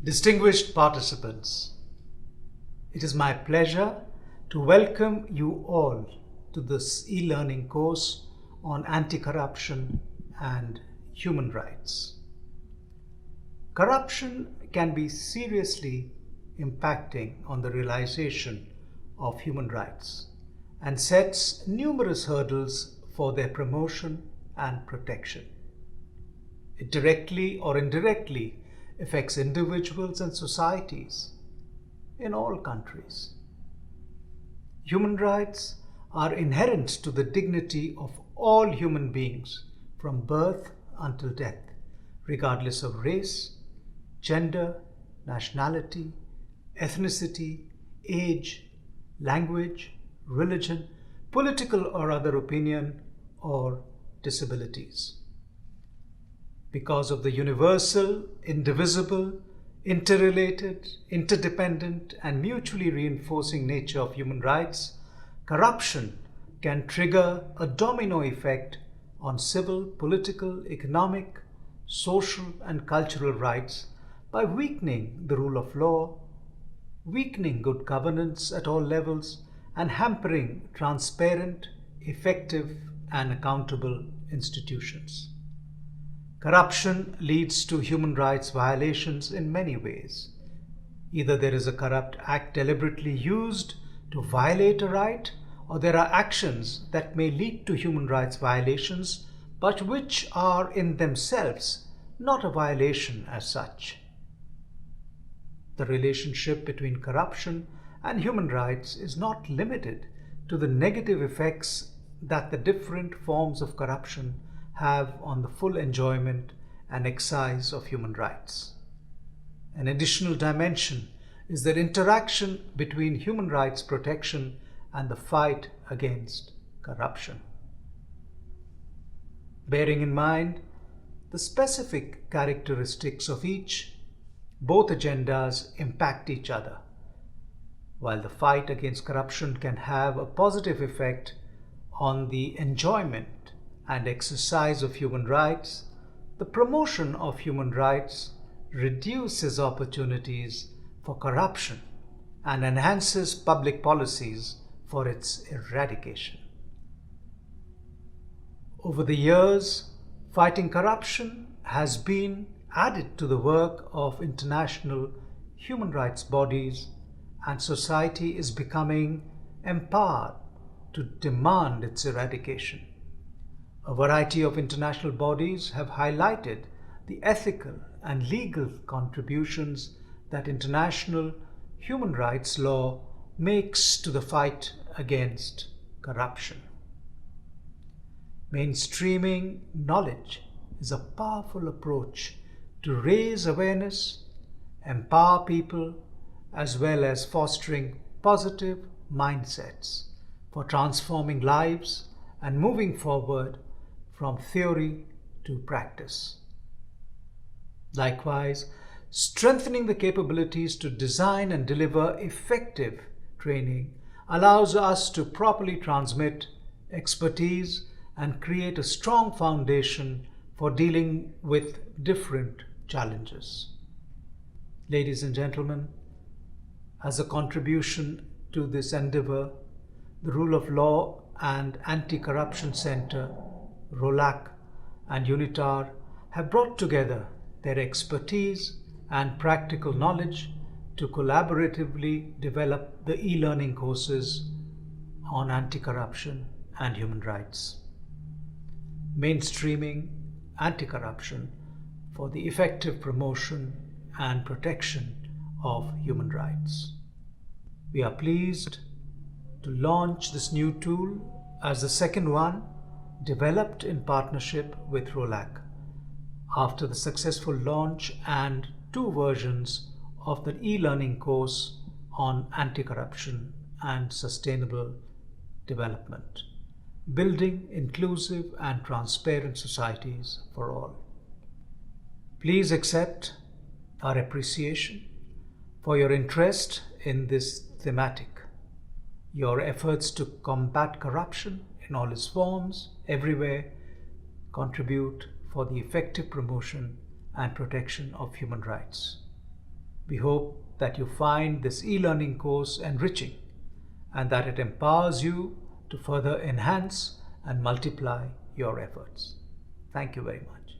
Distinguished participants, it is my pleasure to welcome you all to this e-learning course on anti-corruption and human rights. Corruption can be seriously impacting on the realization of human rights and sets numerous hurdles for their promotion and protection. It directly or indirectly affects individuals and societies in all countries. Human rights are inherent to the dignity of all human beings from birth until death, regardless of race, gender, nationality, ethnicity, age, language, religion, political or other opinion, or disabilities. Because of the universal, indivisible, interrelated, interdependent, and mutually reinforcing nature of human rights, corruption can trigger a domino effect on civil, political, economic, social, and cultural rights by weakening the rule of law, weakening good governance at all levels, and hampering transparent, effective, and accountable institutions. Corruption leads to human rights violations in many ways. Either there is a corrupt act deliberately used to violate a right, or there are actions that may lead to human rights violations, but which are in themselves not a violation as such. The relationship between corruption and human rights is not limited to the negative effects that the different forms of corruption have on the full enjoyment and exercise of human rights. An additional dimension is the interaction between human rights protection and the fight against corruption. Bearing in mind the specific characteristics of each, both agendas impact each other. While the fight against corruption can have a positive effect on the enjoyment and exercise of human rights, the promotion of human rights reduces opportunities for corruption and enhances public policies for its eradication. Over the years, fighting corruption has been added to the work of international human rights bodies, and society is becoming empowered to demand its eradication. A variety of international bodies have highlighted the ethical and legal contributions that international human rights law makes to the fight against corruption. Mainstreaming knowledge is a powerful approach to raise awareness, empower people, as well as fostering positive mindsets for transforming lives and moving forward from theory to practice. Likewise, strengthening the capabilities to design and deliver effective training allows us to properly transmit expertise and create a strong foundation for dealing with different challenges. Ladies and gentlemen, as a contribution to this endeavor, the Rule of Law and Anti-Corruption Center, ROLACC, and UNITAR have brought together their expertise and practical knowledge to collaboratively develop the e-learning courses on anti-corruption and human rights. Mainstreaming anti-corruption for the effective promotion and protection of human rights. We are pleased to launch this new tool as the second one developed in partnership with ROLACC after the successful launch and 2 versions of the e-learning course on anti-corruption and sustainable development, building inclusive and transparent societies for all. Please accept our appreciation for your interest in this thematic. Your efforts to combat corruption in all its forms, everywhere, contribute for the effective promotion and protection of human rights. We hope that you find this e-learning course enriching and that it empowers you to further enhance and multiply your efforts. Thank you very much.